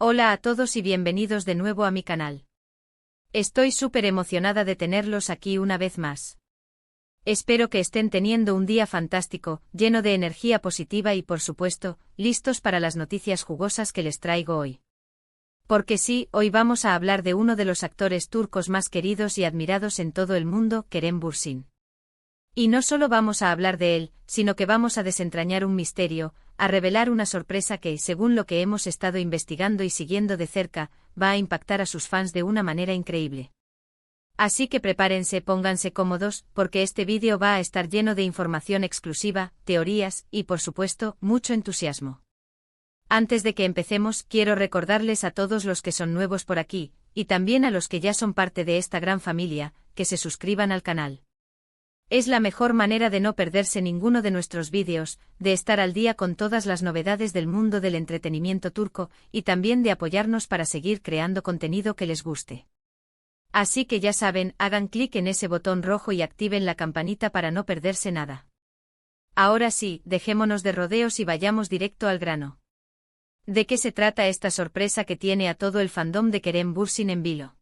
Hola a todos y bienvenidos de nuevo a mi canal. Estoy súper emocionada de tenerlos aquí una vez más. Espero que estén teniendo un día fantástico, lleno de energía positiva y por supuesto, listos para las noticias jugosas que les traigo hoy. Porque sí, hoy vamos a hablar de uno de los actores turcos más queridos y admirados en todo el mundo, Kerem Bürsin. Y no solo vamos a hablar de él, sino que vamos a desentrañar un misterio, a revelar una sorpresa que, según lo que hemos estado investigando y siguiendo de cerca, va a impactar a sus fans de una manera increíble. Así que prepárense, pónganse cómodos, porque este vídeo va a estar lleno de información exclusiva, teorías y, por supuesto, mucho entusiasmo. Antes de que empecemos, quiero recordarles a todos los que son nuevos por aquí, y también a los que ya son parte de esta gran familia, que se suscriban al canal. Es la mejor manera de no perderse ninguno de nuestros vídeos, de estar al día con todas las novedades del mundo del entretenimiento turco, y también de apoyarnos para seguir creando contenido que les guste. Así que ya saben, hagan clic en ese botón rojo y activen la campanita para no perderse nada. Ahora sí, dejémonos de rodeos y vayamos directo al grano. ¿De qué se trata esta sorpresa que tiene a todo el fandom de Kerem Bürsin en vilo?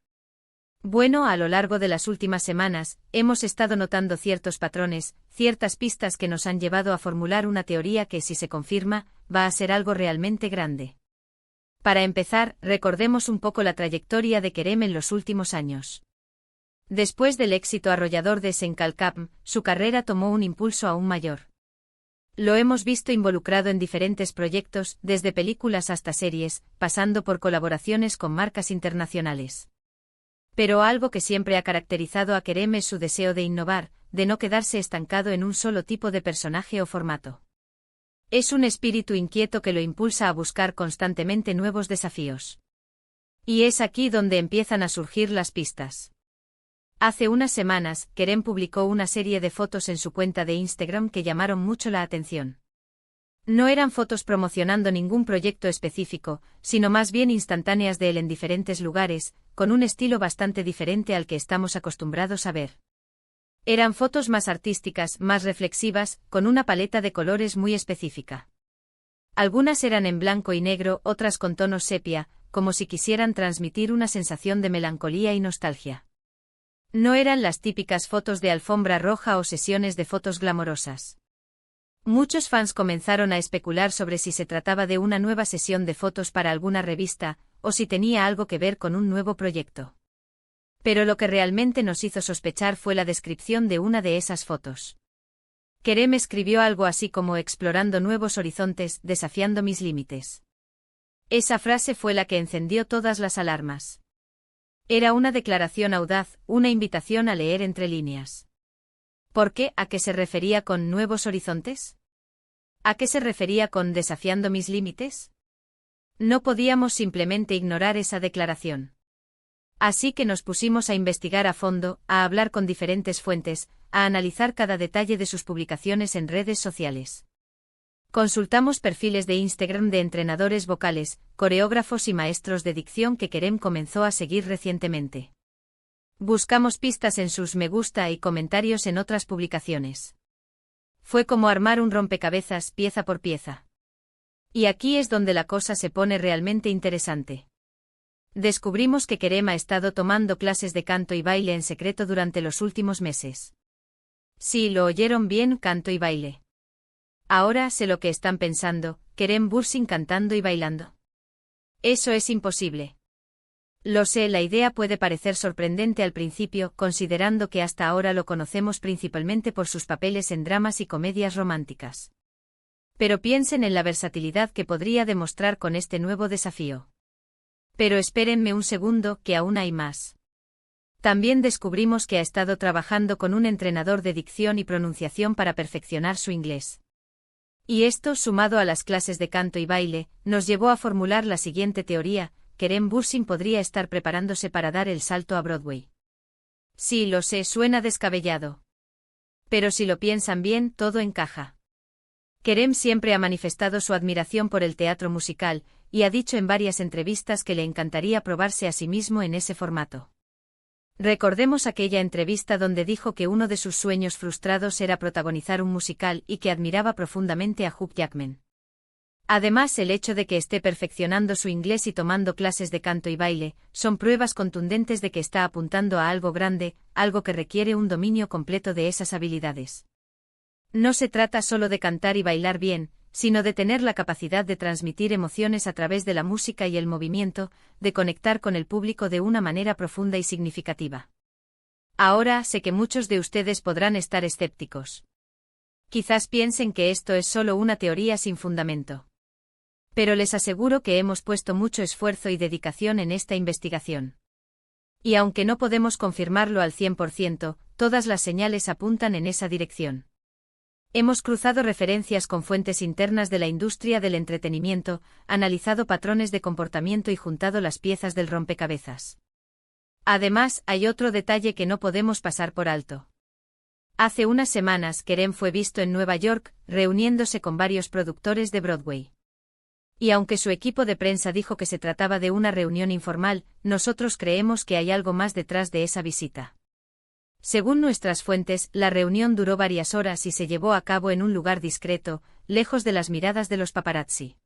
Bueno, a lo largo de las últimas semanas, hemos estado notando ciertos patrones, ciertas pistas que nos han llevado a formular una teoría que, si se confirma, va a ser algo realmente grande. Para empezar, recordemos un poco la trayectoria de Kerem en los últimos años. Después del éxito arrollador de Senkalkapm, su carrera tomó un impulso aún mayor. Lo hemos visto involucrado en diferentes proyectos, desde películas hasta series, pasando por colaboraciones con marcas internacionales. Pero algo que siempre ha caracterizado a Kerem es su deseo de innovar, de no quedarse estancado en un solo tipo de personaje o formato. Es un espíritu inquieto que lo impulsa a buscar constantemente nuevos desafíos. Y es aquí donde empiezan a surgir las pistas. Hace unas semanas, Kerem publicó una serie de fotos en su cuenta de Instagram que llamaron mucho la atención. No eran fotos promocionando ningún proyecto específico, sino más bien instantáneas de él en diferentes lugares, con un estilo bastante diferente al que estamos acostumbrados a ver. Eran fotos más artísticas, más reflexivas, con una paleta de colores muy específica. Algunas eran en blanco y negro, otras con tonos sepia, como si quisieran transmitir una sensación de melancolía y nostalgia. No eran las típicas fotos de alfombra roja o sesiones de fotos glamorosas. Muchos fans comenzaron a especular sobre si se trataba de una nueva sesión de fotos para alguna revista, o si tenía algo que ver con un nuevo proyecto. Pero lo que realmente nos hizo sospechar fue la descripción de una de esas fotos. Kerem escribió algo así como explorando nuevos horizontes, desafiando mis límites. Esa frase fue la que encendió todas las alarmas. Era una declaración audaz, una invitación a leer entre líneas. ¿Por qué? ¿A qué se refería con nuevos horizontes? ¿A qué se refería con desafiando mis límites? No podíamos simplemente ignorar esa declaración. Así que nos pusimos a investigar a fondo, a hablar con diferentes fuentes, a analizar cada detalle de sus publicaciones en redes sociales. Consultamos perfiles de Instagram de entrenadores vocales, coreógrafos y maestros de dicción que Kerem comenzó a seguir recientemente. Buscamos pistas en sus me gusta y comentarios en otras publicaciones. Fue como armar un rompecabezas pieza por pieza. Y aquí es donde la cosa se pone realmente interesante. Descubrimos que Kerem ha estado tomando clases de canto y baile en secreto durante los últimos meses. Sí, lo oyeron bien, canto y baile. Ahora sé lo que están pensando, Kerem Bürsin cantando y bailando. Eso es imposible. Lo sé, la idea puede parecer sorprendente al principio, considerando que hasta ahora lo conocemos principalmente por sus papeles en dramas y comedias románticas. Pero piensen en la versatilidad que podría demostrar con este nuevo desafío. Pero espérenme un segundo, que aún hay más. También descubrimos que ha estado trabajando con un entrenador de dicción y pronunciación para perfeccionar su inglés. Y esto, sumado a las clases de canto y baile, nos llevó a formular la siguiente teoría: Kerem Bürsin podría estar preparándose para dar el salto a Broadway. Sí, lo sé, suena descabellado. Pero si lo piensan bien, todo encaja. Kerem siempre ha manifestado su admiración por el teatro musical, y ha dicho en varias entrevistas que le encantaría probarse a sí mismo en ese formato. Recordemos aquella entrevista donde dijo que uno de sus sueños frustrados era protagonizar un musical y que admiraba profundamente a Hugh Jackman. Además, el hecho de que esté perfeccionando su inglés y tomando clases de canto y baile, son pruebas contundentes de que está apuntando a algo grande, algo que requiere un dominio completo de esas habilidades. No se trata solo de cantar y bailar bien, sino de tener la capacidad de transmitir emociones a través de la música y el movimiento, de conectar con el público de una manera profunda y significativa. Ahora sé que muchos de ustedes podrán estar escépticos. Quizás piensen que esto es solo una teoría sin fundamento. Pero les aseguro que hemos puesto mucho esfuerzo y dedicación en esta investigación. Y aunque no podemos confirmarlo al 100%, todas las señales apuntan en esa dirección. Hemos cruzado referencias con fuentes internas de la industria del entretenimiento, analizado patrones de comportamiento y juntado las piezas del rompecabezas. Además, hay otro detalle que no podemos pasar por alto. Hace unas semanas, Kerem fue visto en Nueva York, reuniéndose con varios productores de Broadway. Y aunque su equipo de prensa dijo que se trataba de una reunión informal, nosotros creemos que hay algo más detrás de esa visita. Según nuestras fuentes, la reunión duró varias horas y se llevó a cabo en un lugar discreto, lejos de las miradas de los paparazzi.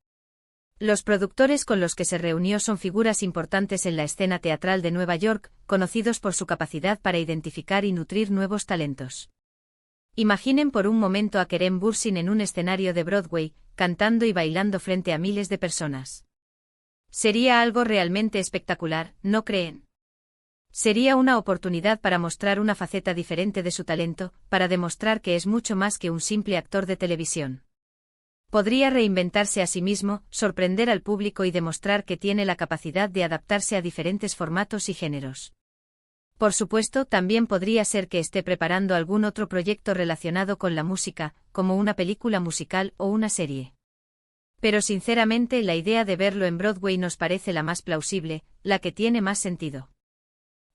Los productores con los que se reunió son figuras importantes en la escena teatral de Nueva York, conocidos por su capacidad para identificar y nutrir nuevos talentos. Imaginen por un momento a Kerem Bürsin en un escenario de Broadway, cantando y bailando frente a miles de personas. Sería algo realmente espectacular, ¿no creen? Sería una oportunidad para mostrar una faceta diferente de su talento, para demostrar que es mucho más que un simple actor de televisión. Podría reinventarse a sí mismo, sorprender al público y demostrar que tiene la capacidad de adaptarse a diferentes formatos y géneros. Por supuesto, también podría ser que esté preparando algún otro proyecto relacionado con la música, como una película musical o una serie. Pero sinceramente, la idea de verlo en Broadway nos parece la más plausible, la que tiene más sentido.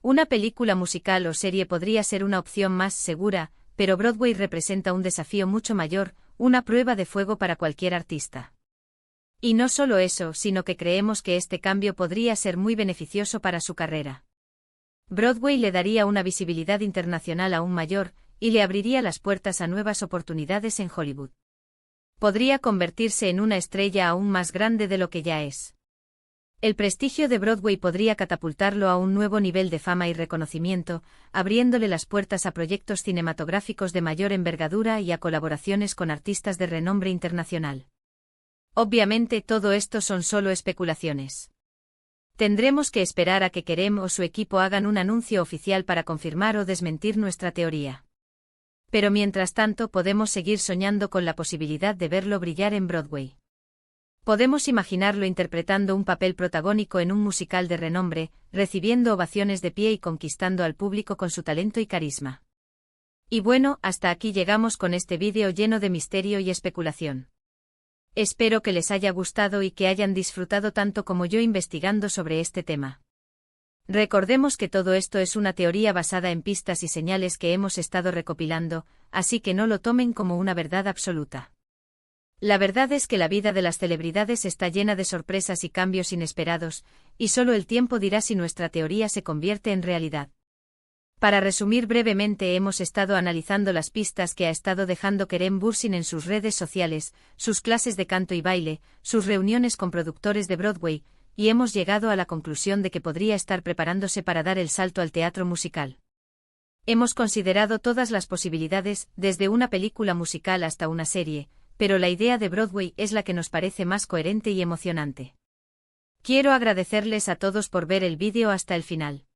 Una película musical o serie podría ser una opción más segura, pero Broadway representa un desafío mucho mayor, una prueba de fuego para cualquier artista. Y no solo eso, sino que creemos que este cambio podría ser muy beneficioso para su carrera. Broadway le daría una visibilidad internacional aún mayor, y le abriría las puertas a nuevas oportunidades en Hollywood. Podría convertirse en una estrella aún más grande de lo que ya es. El prestigio de Broadway podría catapultarlo a un nuevo nivel de fama y reconocimiento, abriéndole las puertas a proyectos cinematográficos de mayor envergadura y a colaboraciones con artistas de renombre internacional. Obviamente todo esto son solo especulaciones. Tendremos que esperar a que Kerem o su equipo hagan un anuncio oficial para confirmar o desmentir nuestra teoría. Pero mientras tanto podemos seguir soñando con la posibilidad de verlo brillar en Broadway. Podemos imaginarlo interpretando un papel protagónico en un musical de renombre, recibiendo ovaciones de pie y conquistando al público con su talento y carisma. Y bueno, hasta aquí llegamos con este vídeo lleno de misterio y especulación. Espero que les haya gustado y que hayan disfrutado tanto como yo investigando sobre este tema. Recordemos que todo esto es una teoría basada en pistas y señales que hemos estado recopilando, así que no lo tomen como una verdad absoluta. La verdad es que la vida de las celebridades está llena de sorpresas y cambios inesperados, y solo el tiempo dirá si nuestra teoría se convierte en realidad. Para resumir brevemente, hemos estado analizando las pistas que ha estado dejando Kerem Bürsin en sus redes sociales, sus clases de canto y baile, sus reuniones con productores de Broadway, y hemos llegado a la conclusión de que podría estar preparándose para dar el salto al teatro musical. Hemos considerado todas las posibilidades, desde una película musical hasta una serie, pero la idea de Broadway es la que nos parece más coherente y emocionante. Quiero agradecerles a todos por ver el vídeo hasta el final.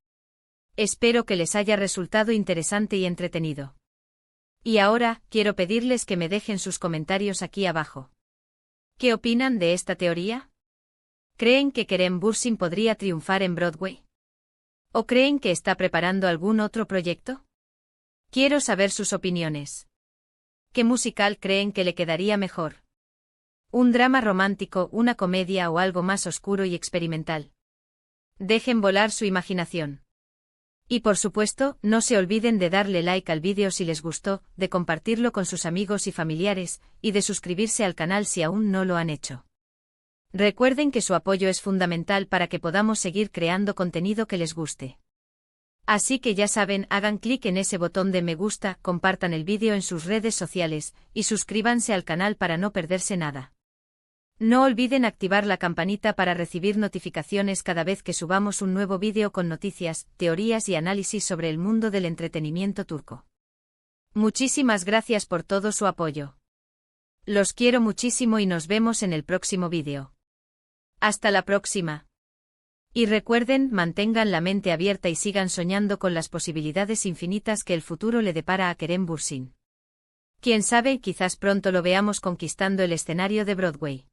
Espero que les haya resultado interesante y entretenido. Y ahora, quiero pedirles que me dejen sus comentarios aquí abajo. ¿Qué opinan de esta teoría? ¿Creen que Kerem Bürsin podría triunfar en Broadway? ¿O creen que está preparando algún otro proyecto? Quiero saber sus opiniones. ¿Qué musical creen que le quedaría mejor? ¿Un drama romántico, una comedia o algo más oscuro y experimental? Dejen volar su imaginación. Y por supuesto, no se olviden de darle like al vídeo si les gustó, de compartirlo con sus amigos y familiares, y de suscribirse al canal si aún no lo han hecho. Recuerden que su apoyo es fundamental para que podamos seguir creando contenido que les guste. Así que ya saben, hagan clic en ese botón de me gusta, compartan el vídeo en sus redes sociales, y suscríbanse al canal para no perderse nada. No olviden activar la campanita para recibir notificaciones cada vez que subamos un nuevo vídeo con noticias, teorías y análisis sobre el mundo del entretenimiento turco. Muchísimas gracias por todo su apoyo. Los quiero muchísimo y nos vemos en el próximo vídeo. Hasta la próxima. Y recuerden, mantengan la mente abierta y sigan soñando con las posibilidades infinitas que el futuro le depara a Kerem Bürsin. Quién sabe, quizás pronto lo veamos conquistando el escenario de Broadway.